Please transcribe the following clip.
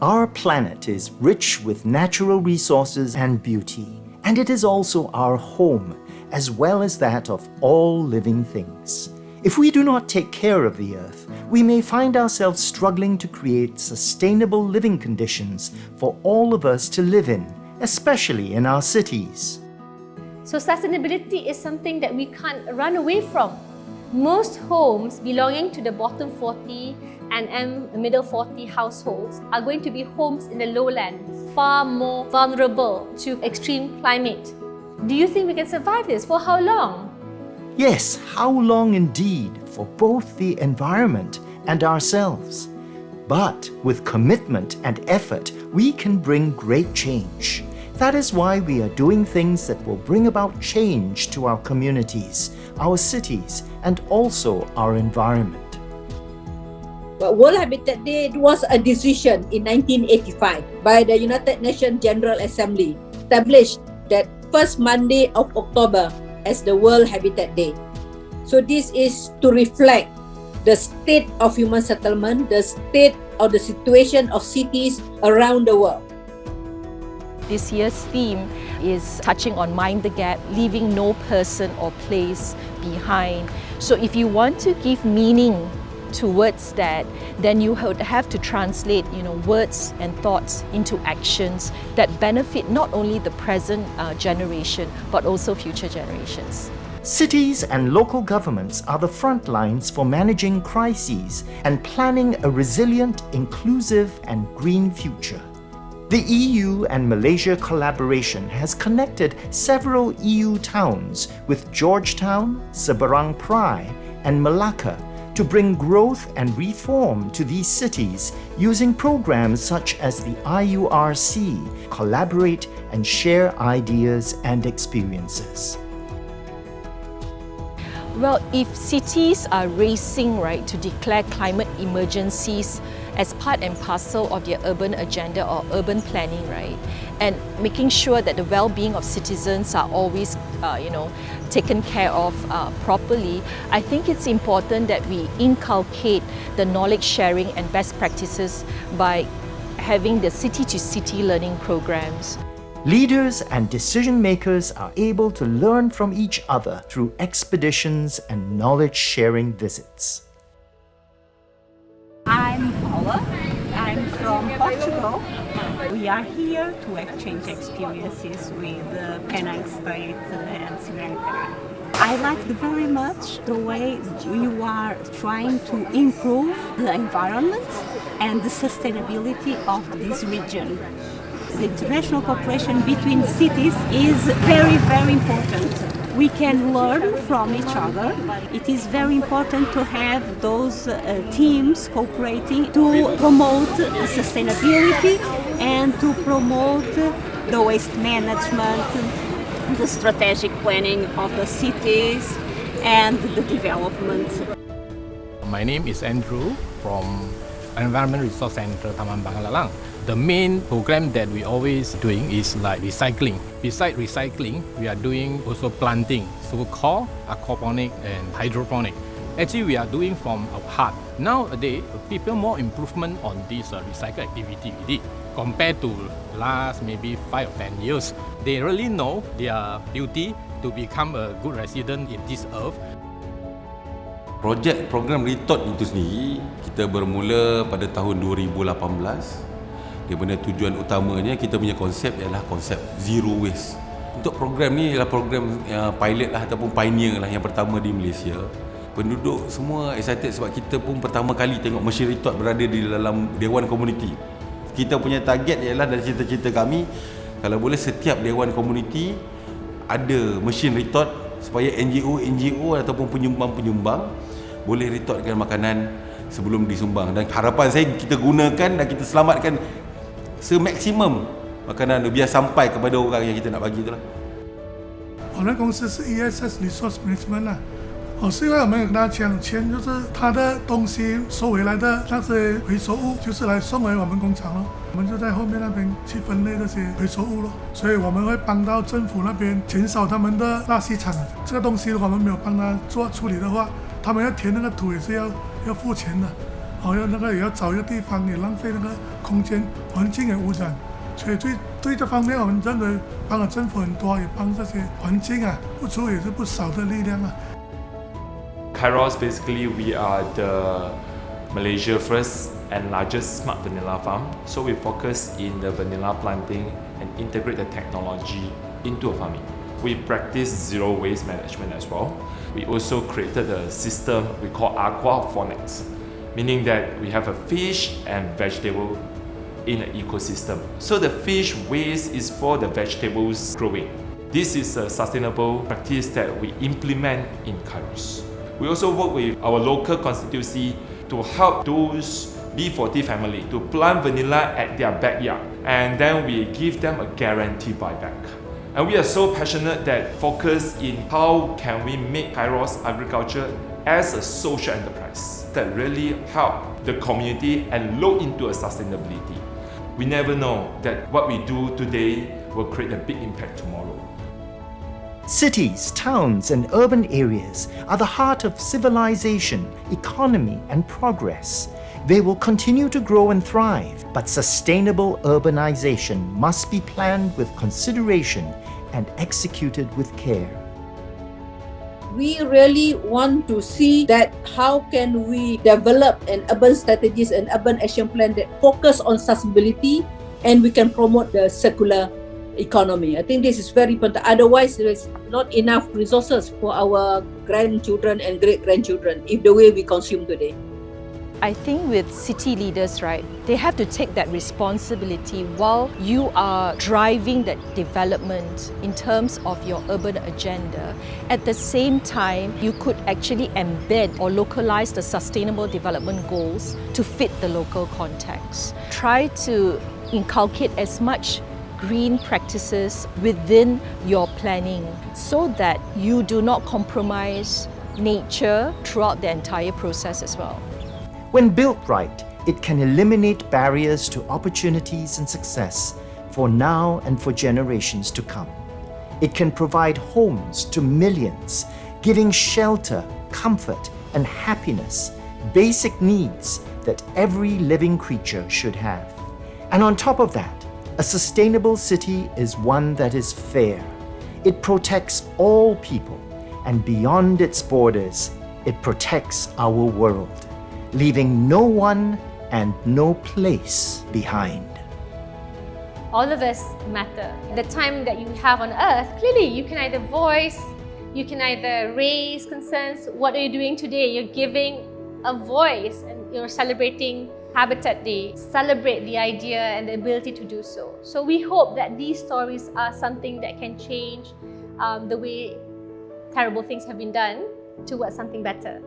Our planet is rich with natural resources and beauty, and it is also our home, as well as that of all living things. If we do not take care of the earth, we may find ourselves struggling to create sustainable living conditions for all of us to live in, especially in our cities. So sustainability is something that we can't run away from. Most homes belonging to the bottom 40 and middle 40 households are going to be homes in the lowlands, far more vulnerable to extreme climate. Do you think we can survive this? For how long? Yes, how long indeed, for both the environment and ourselves. But with commitment and effort, we can bring great change. That is why we are doing things that will bring about change to our communities, our cities, and also our environment. But World Habitat Day was a decision in 1985 by the United Nations General Assembly, established that first Monday of October as the World Habitat Day. So this is to reflect the state of human settlement, the state or the situation of cities around the world. This year's theme is touching on Mind the Gap, leaving no person or place behind. So if you want to give meaning towards that, then you would have to translate, words and thoughts into actions that benefit not only the present generation, but also future generations. Cities and local governments are the front lines for managing crises and planning a resilient, inclusive, and green future. The EU and Malaysia collaboration has connected several EU towns with Georgetown, Seberang Perai and Malacca to bring growth and reform to these cities using programs such as the IURC, collaborate and share ideas and experiences. Well, if cities are racing, to declare climate emergencies as part and parcel of their urban agenda or urban planning, and making sure that the well-being of citizens are always, taken care of properly, I think it's important that we inculcate the knowledge sharing and best practices by having the city-to-city learning programs. Leaders and decision makers are able to learn from each other through expeditions and knowledge-sharing visits. I'm Paula. I'm from Portugal. We are here to exchange experiences with the Penang State and Seberang Perai. I like very much the way you are trying to improve the environment and the sustainability of this region. The international cooperation between cities is very, very important. We can learn from each other. It is very important to have those teams cooperating to promote sustainability and to promote the waste management, the strategic planning of the cities and the development. My name is Andrew from Environment Resource Center Taman Banglalang. The main program that we always doing is like recycling. Besides recycling, we are doing also planting, so-called aquaponic and hydroponic. Actually, we are doing from our heart. Nowadays, people more improvement on this recycle activity we did compared to last maybe 5 or 10 years. They really know their duty to become a good resident in this earth. Projek program retort itu sendiri kita bermula pada tahun 2018. Di mana tujuan utamanya kita punya konsep ialah konsep zero waste. Untuk program ni ialah program pilot ataupun pioneer yang pertama di Malaysia. Penduduk semua excited sebab kita pun pertama kali tengok mesin retort berada di dalam dewan komuniti. Kita punya target ialah dari cita-cita kami, kalau boleh setiap dewan komuniti ada mesin retort supaya NGO ataupun penyumbang-penyumbang boleh retortkan makanan sebelum disumbang. Dan harapan saya kita gunakan dan kita selamatkan semaksimum makanan biar sampai kepada orang yang kita nak bagi itulah. 我们公司是 ESS Resource Management 啦，是因为我们有跟他抢钱，就是他的东西收回来的那些回收物，就是来送回我们工厂咯。我们就在后面那边去分类这些回收物咯，所以我们会帮到政府那边减少他们的垃圾场。这个东西如果我们没有帮他做处理的话，他们要填那个土也是要付钱的。要那个也要找一个地方，也浪费那个空间，环境也污染。所以对这方面，我们认为帮了政府很多，也帮这些环境付出也是不少的力量。Kairos, basically, we are the Malaysia's first and largest smart vanilla farm. So we focus in the vanilla planting and integrate the technology into farming. We practice zero waste management as well. We also created a system we call aquaponics, meaning that we have a fish and vegetable in an ecosystem. So the fish waste is for the vegetables growing. This is a sustainable practice that we implement in Kairos. We also work with our local constituency to help those B40 family to plant vanilla at their backyard, and then we give them a guaranteed buyback. And we are so passionate that focus in how can we make Kairos agriculture as a social enterprise that really help the community and look into a sustainability. We never know that what we do today will create a big impact tomorrow. Cities, towns, and urban areas are the heart of civilization, economy, and progress. They will continue to grow and thrive, but sustainable urbanization must be planned with consideration and executed with care. We really want to see that how can we develop an urban strategies and urban action plan that focus on sustainability, and we can promote the circular economy. I think this is very important. Otherwise, there is not enough resources for our grandchildren and great-grandchildren if the way we consume today. I think with city leaders, right, they have to take that responsibility while you are driving that development in terms of your urban agenda. At the same time, you could actually embed or localize the sustainable development goals to fit the local context. Try to inculcate as much green practices within your planning so that you do not compromise nature throughout the entire process as well. When built right, it can eliminate barriers to opportunities and success for now and for generations to come. It can provide homes to millions, giving shelter, comfort, and happiness, basic needs that every living creature should have. And on top of that, a sustainable city is one that is fair. It protects all people, and beyond its borders, it protects our world, leaving no one and no place behind. All of us matter. The time that you have on earth, clearly you can either voice, you can either raise concerns. What are you doing today? You're giving a voice and you're celebrating Habitat Day. Celebrate the idea and the ability to do so. So we hope that these stories are something that can change the way terrible things have been done towards something better.